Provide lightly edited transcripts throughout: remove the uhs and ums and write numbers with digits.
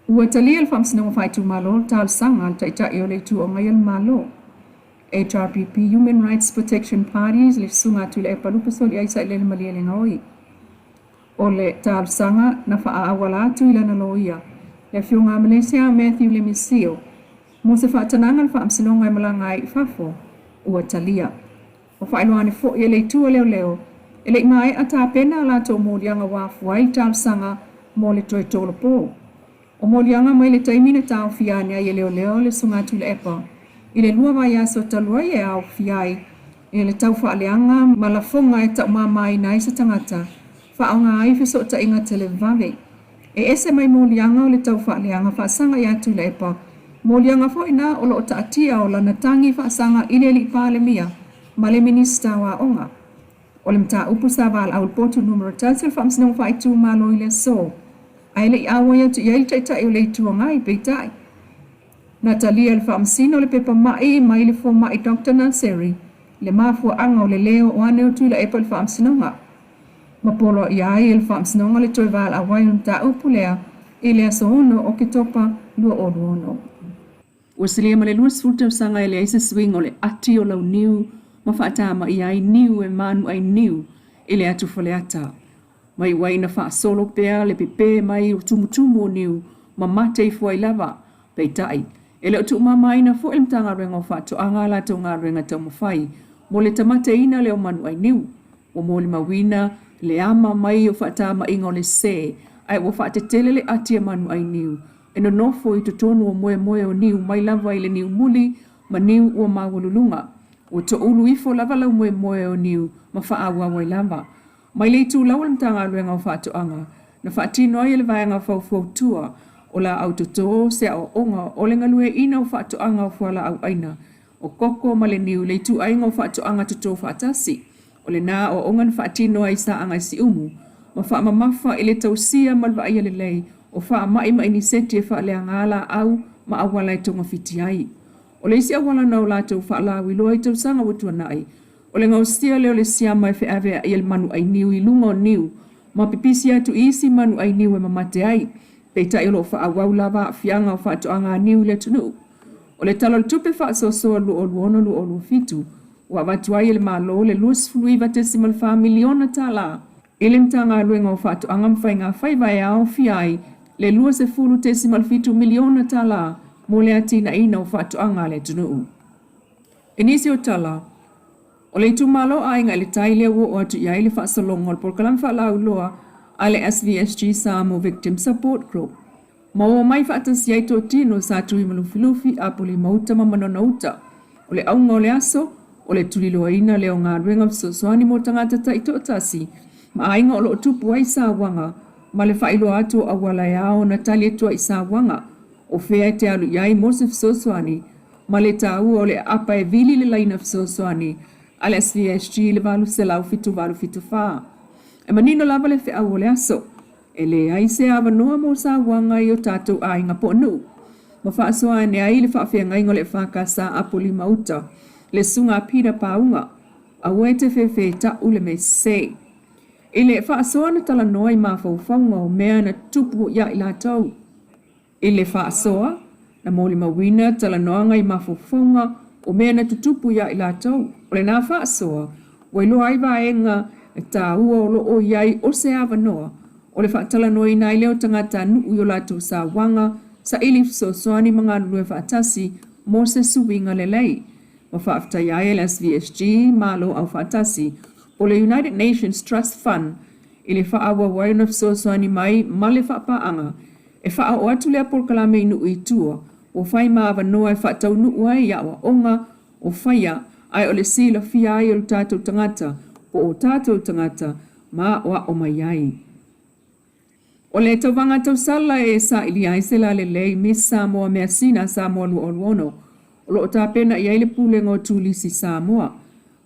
Ua talia le whamsinonga whai tu malo tal sanga tai tai o le tu o ngai al malo. HRPP Human Rights Protection Parties le sunga tu le epalupa soli aisa le malia le ngoi. O le tal sanga na wha awala atu ila na loia. Le whiunga Malaysia Matthew le misio. Mo se whaatananga le whamsinonga malanga i fafo. Ua talia. O whailoane fo i le tua leo leo. E le mai ata pena la to molianga wafu ai tal sanga mo le toi tolo po. O molianga mai le taimina tau fiane ai leo leo le sunga tu le epa. I le lua vai aso talua e au fiai. I le tau whaaleanga malafonga e tau mamai nai sa tangata. Whaonga ai fiso ta inga tele vave. E ese mai molianga o le tau whaaleanga whaasanga i atu le epa. Molianga fo ina o lo ta atia o lana tangi whaasanga i le li pale mia. Ma le minista wa onga. O le mta upu sa val au potu numero tatil whamsinong whaitu malo i le so. Ai le awa ia tu iai tai o le tua ngai peitai. Natalia le whamsino le pepa mai mai le fo mai Dr. Nanseri. Le mafua anga o le leo o ane o tu le epa le whamsinonga. Mapolo iai le whamsinonga le toi val awai o mta upu lea. I le aso ono o ke topa lua o luono. Ua silia ma le lua sfuta usanga e le aisa swing o le ati o lau niu. Ma whaatama iai niu e manu ai niu. I le atu fole ata. Mai waina wha solo pea le pepe mai o tumutumu o niu. Ma mate i fuai lava. Peitai. E leo tu mamaina fo il mtanga renga o whaato anga la tau ngā renga tau mawhai. Mo le tamate ina leo manu ai niu. O mo le mawina le ama mai o whaatama inga o le se. Ai o whaate tele le atia manu ai niu. E no nofo i totonu o moe moe o niu mai lava i le niu muli ma niu o mawululunga. O to ulu ifo lava lau moe moe o niu ma whaawa wai lava. Mai le tu lau mtanga renga o whaato anga. Na whaatino ai le vaenga fau tua. O la au toto se o onga o le ngalue ina o whaato anga o whala au aina. O koko ma le niu le tu ainga o whaato anga toto whaatasi. O le nā o onga na whaatino ai sa anga si umu. Ma wha mamafa i le tausia malwa ai le lei. O wha mai ma ini seti e wha le angala au ma awala i tonga fiti ai. O le isi awala nau la tau wha la wiloa i tau sanga watua nai. O le ngaustia leo le siama e wha ave i el manu ai niu i lunga o niu. Ma pipisi atu isi manu ai niu e mamate ai. Peita i lo wha awau lava fianga o whaato anga niu le tunu. O le talo le tupe wha soa lu o luono lu o lu fitu. Wa watu ai le malo le luas flui vatesimal wha miliona tala. Ile mtanga luenga o whaato anga mwhainga whaiwai au fiai le luas e fulu tesimal fitu miliona tala. Mo le atina ina o whaato anga le tunu. Inisi o tala. O le tu malo a inga le taile o atu iai le wha salonga o porkalam wha lau loa ale SVSG Samoa Victim Support Group. Mau mai whaatasi ai tō tino sa tui malufilufi a poli mauta ma manonauta. O le aunga o le aso, o le tuliloa ina leo ngā ruenga soani mo tangata ta i tō tasi, ma ainga o lo tupu ai sa wanga, ma le whailo atu a wala ao na tali atua i sa wanga, o whea te alu iai mo se soani, ma le tau o le apa e vili le laina soani, ale SVSG le valu se lau fitu whaa. E manino lava le whea o le aso. E le ai se awa noa mo sa wanga i o tātou a inga po nu. Ma whaasoa ne ai le whaafea ngaingo le whakasa apoli mauta. Le sunga pira paunga. A wete whewhe ta ule me se. E le whaasoa na tala noa i mawhauwhaunga o mea na tupu ia i la tau. E le whaasoa na moli mawina tala noa ngai mawhauwhaunga o mea na tutupu ia i la tau. O le nā whaasoa, wailo ai vaenga e tā ua o lo o iai o se awa noa. O le whaatala noi nai leo tangata nuu i o lātou sa wanga, sa ili soani mga nulue whaatasi, mo se suwinga le lei. Ma whaafta iai el SVSG, malo au whaatasi, o le United Nations Trust Fund, i le whaawa waina soani mai, ma le whaapaanga, e wha o atu lea porkalame inu i tua, o whai maawa noa e whaatau nuu ai iawa onga, o whaia, ai o le sila fia ai o tātou tangata, o tātou tangata, ma oa o mai ai. O le tauwanga tau sala e sa ili ai se la le lei Miss Samoa mea sina Samoa luono. O lo o tā pena i aile pūlenga o tūlisi Samoa.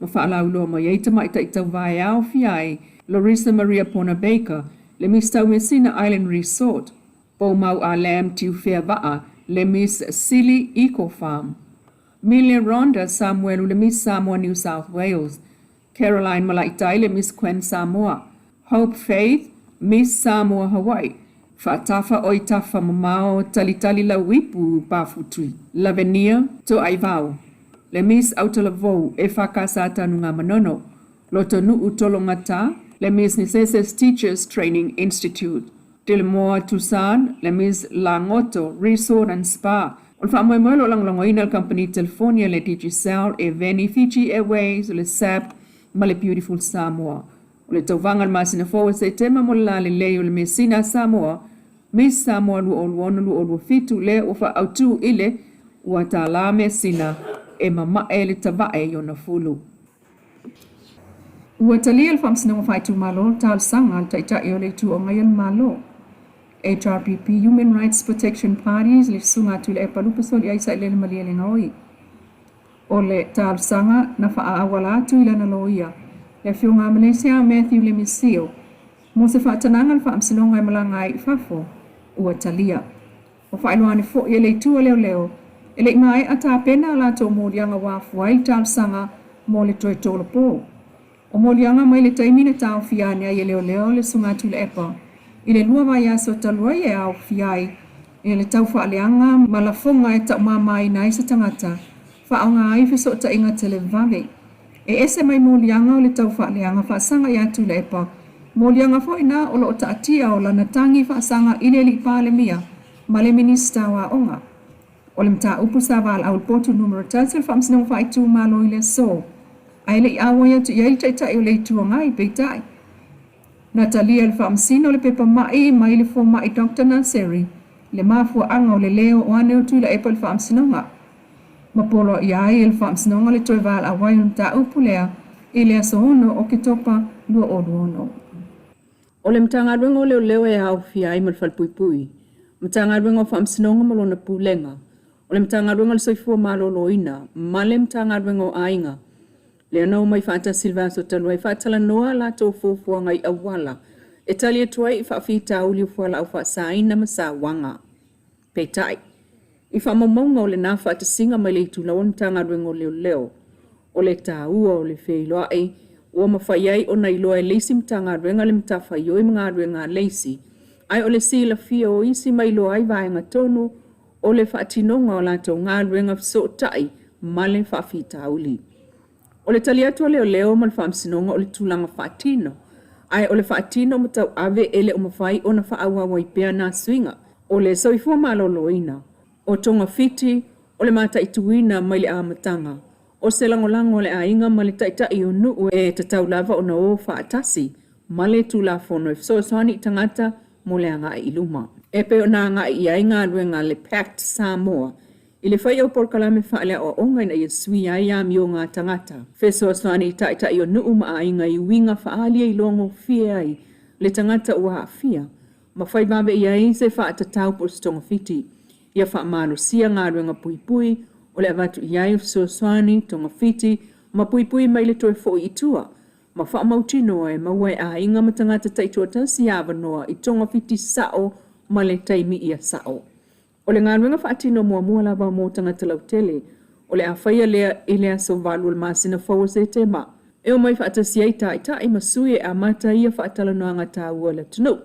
Ma whaalau loa mai ei tamaita i tau vai au fiai Larissa Maria Pona Baker le Miss Tau Messina Island Resort. Po mau a lam tiu whea waa le Miss Silly Eco Farm. Milia Rhonda Samuelu le Miss Samoa New South Wales. Caroline Malaitai le Miss Quen Samoa. Hope Faith Miss Samoa Hawaii. Whaatafa o I tafa mamao talitali la wipu pafutui. La venia to aivao. Le mis autolavou e whakasata nunga manono. Loto nu utolo ngata. Le mis Necesses Teachers Training Institute. Tilmoa Tucson. Le mis Langoto Resort and Spa. Olfa moimolo lang langoina company telefonia le Giselle e Veni Fiji Airways le SAP ma le Beautiful Samoa. Le tauvangal masina fo se tema mola le leo le mesina Samoa. Miss Samoa lu olu fitu le ufa autu ile ua Tala mesina e mama e le tavae yona fulu. Ua talia le famsina wafaitu malo tal sanga taita e ole tu o ngayon malo. HRPP Human Rights Protection Parties le sunga tu le palupaso li aisa ile maliele ngoi. O le tal sanga na faawala tu ila na loia. Le fiunga Malaysia Matthew le misio. Mo se whaatanangan famsina ngai malangai fafo. Ua talia. O whailuane fo i le tua leo. Ele mai ata pena la to molianga wafuai tal sanga mo le toi tolo po. O molianga mai le taimine tau fiania i leo le sunga tu le epa. I le lua mai aso talua i au fiai. I le tau whaaleanga malafonga e tau mamai na isa tangata. Whaonga ai fiso ta inga tele vave. E ese mai molianga o le tau whaaleanga whaasanga i atu le epa. Molianga fo ina o lo ta atia o lana tangi whaasanga i le li pale mia. Ma le minista wa onga. O le mta upu sa wal au potu numero tatil whamsina whaitu malo i le so. Ai le i awa ia tu iai taita i o le tua ngai peitai. Natalia le whamsina o le pepa mai mai le fo mai Dr. Naseri. Le mafua anga o le leo o ane o tu la epa le whamsina nga. Mapolo i ai le whamsina nga le toi wal awai o mta upu lea i le aso ono o ke topa lua o ono. O le mtanga ruengo leo e au fia i malfal pui. Mtanga ruengo whamsina nga malona pulenga. O le mtanga ruenga le soifua malo loina. Ma le mtanga ruengo ainga. Le anau mai whaata Silvaso talua i whaatala noa la tau fofua ngai awala. E tali atua i whaafita uli ufuala au whaasaina masa wanga. Peitai. I whaamamonga o le na whaata singa mai le itu lawan mtanga ruengo leo. O le taua o le wheiloa e. Ua mawhaiai o nailoa e leisi mtanga ruenga le mtawhaio i mga ruenga leisi. Ai o le sila fia o isi mai loa ai vaenga tonu. O le whaatinonga o lato ngā ruenga so tai ma le whaafita uli. O le tali atua leo ma le whaamsinonga o le tūlanga whaatino. Ai o le whaatino ma tau ave ele o mawhai o na whaawawai pēr nā swinga. O le soifua malo loina. O tonga fiti o le mata ituina mai le amatanga. O se langolango le ainga ma le taitai o nuu e tatau lava o na o whaatasi. Ma le tūlafono e fsoasani tangata mo le anga i luma. E pe o nā ngā i ainga ruenga le Pact Samoa. I le whai au porkalame whaale o ongai na i sui ai a mio ngā tangata. Fesoa swani tai o nuu ma ainga i winga whaalia i longo fia ai le tangata ua fia. Ma whai babe i ai se whaatatau po stonga fiti. Ia whaamalo sia ngā ruenga pui o le avatu i ai fesoa swani tonga fiti ma pui mai le toi fo i tua. Ma whaamautino e mawai a inga ma tangata taitua tansi awanoa i tonga fiti sao ma le taimi ia sao. O le ngāruenga whaatino mua lava mō tangata lautele, o le awhaia lea i lea so valu le masina faua se te ma. E o mai whaatasi ai tai masui e a mata ia whaatala noanga tā ua le tunu.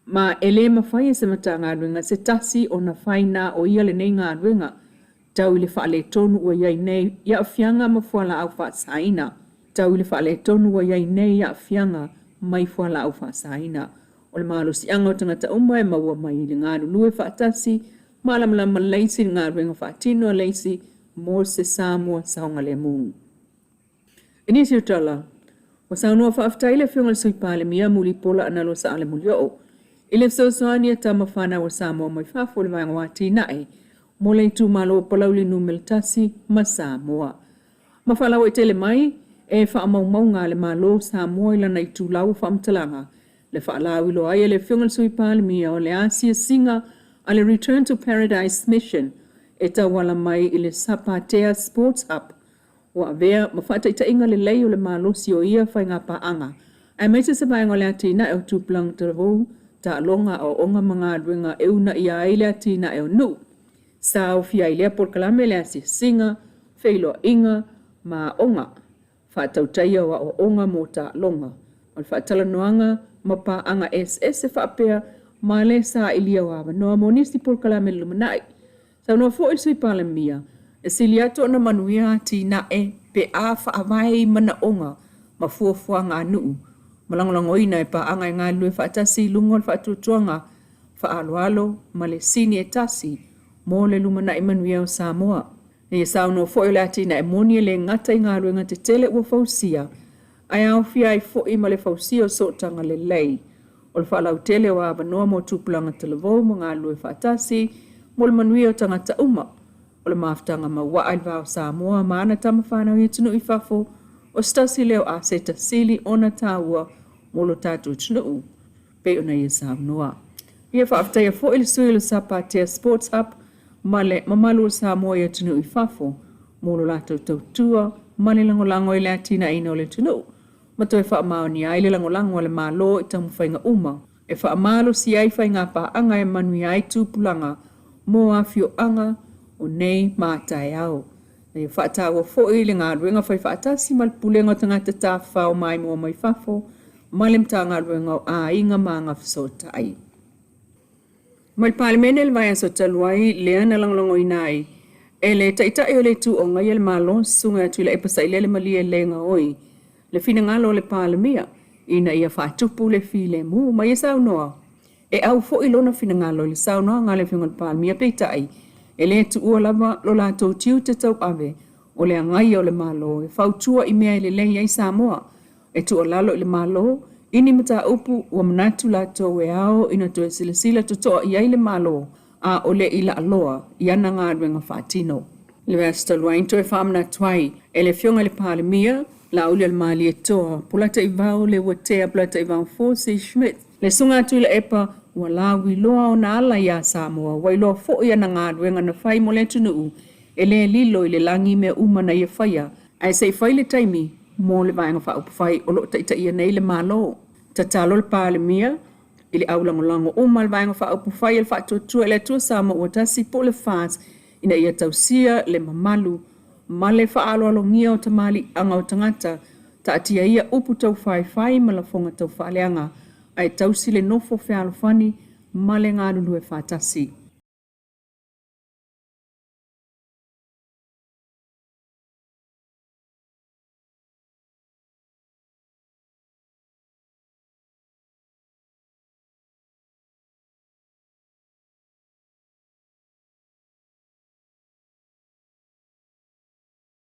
Ma e le mawhaia se mata ngāruenga se tasi o na whaina o ia le nei ngāruenga. Tau i le whaale tonu ua iai nei ia awhianga ma fuala au whaasaina. Tau i le whaale tonu ua iai nei ia awhianga mai fuala au whaasaina. O le malo si anga o tangata umwa e maua mai i le ngāru lue whaatasi, Malamlama leisi ngā ruenga whaatino leisi mō se Samoa saunga le mungu. Inisi o Tala, wa saunua whaaftai le whiunga le soipale mia muli pola analo sa ale muli o. Ile fsoswani ta mawhana wa Samoa mai whaafo le vanga wati nae, mō le tu malo palauli numeltasi ma Samoa. Mawhala wa tele mai, e whaamaumau ngā le malo Samoa ila na itu lau whaamtalanga. Le whaalau ilo aia le whiunga le soipale mia o le Asia singa, ale Return to Paradise Mission e tawala mai i le Sapatea Sports Hub. Wa vea mawhata ita inga le lei o le malosi o ia whai ngā paanga. Ai meise se vai ngole atina e o tuplang taravu ta longa o onga mga ruenga e una ia aile atina e o nu. Sa o fia ilea porkalame le asi singa, feilo inga, ma onga. Whaatautaia wa o onga mo ta longa. O le whaatala noanga ma paanga SS e whaapea male sa ilia wa no municipal kalamelu manai sa no fo sui palamia esiliato na manuia ti na pe a fa avai mana onga mafuafua nga nu malangolangoina e pa anga nga lue fa tasi lungol fa tutuanga fa aloalo male sini e tasi mo le lumana Emmanuel Samoa e sa no fo ile ati na emoni le ngata nga lue ngate tele ua fausia ai au fia i fo i male fausia so tanga le lei o le whalau tele wa abanoa mo tupulanga televo mo ngā lue whaatasi mo le manui o tangata uma o le maftanga ma wa alvao Samoa maana tama whanau i tunu i fafo o stasi leo a seta sili ona tāua mo lo tātou tunu pe ona i Samoa. Ia whaaftai a fo ili sui lo sapa tea Sports Hub male mamalu o Samoa i tunu i fafo mo lo lātou tautua male langolango i latina ina o le tunu. Mato e wha maoni ai le langolango le malo i tamu whainga uma. E wha malo si ai whainga pa anga e manui ai tūpulanga mo a fio anga o nei mātai au. E wha tāua fōi le ngā ruenga whai whaatasi mal pulenga tangata tā whao mai mua mai whafo malem tā ngā ruenga o a inga mā ngā whasota ai. Mal palemene le vai aso taluai le ana langolango i nai. E le taitai o le tu o ngai le malo sunga tu le epasa i le malia le ngā oi. Le fina ngalo le palemia ina ia whaatupu le file mu mai e saunoa. E au fo ilona fina ngalo le saunoa ngale finga le palemia peitai. E le tu ua lava lo la tau tiu te tau ave o le angai o le malo. E whautua i mea le lei ai Samoa. E tu o lalo i le malo ini mata upu ua manatu la tau e ao ina tu e sila tu toa i ai le malo a o le ila aloa i ana ngā ruenga whaatino. Le vesta luain to e whamana tuai e le fionga le palemia la uli al mali e toa, pulata i vau le watea, pulata i vau Fosi Schmidt. Le sunga tu ila epa, ua lawi loa o na ala ia Samoa, wai loa fo ia na ngā ruenga na whai mo le tunuu, e le lilo i le langi mea umana ia whaia, ai sei whai le taimi, mo le vaenga wha upu whai, o lo taita ia nei le malo. Ta talo le palemia, i le au langolango uma le vaenga wha upu whai, le wha tuatua, le tua Samoa ua tasi po le whaas, ina ia tausia le mamalu, male whaalo alongia o tamali anga o tangata, ta atia ia upu tau whai malafonga tau whaaleanga, ai tausi le nofo whialo whani, male ngā lulu e whatasi.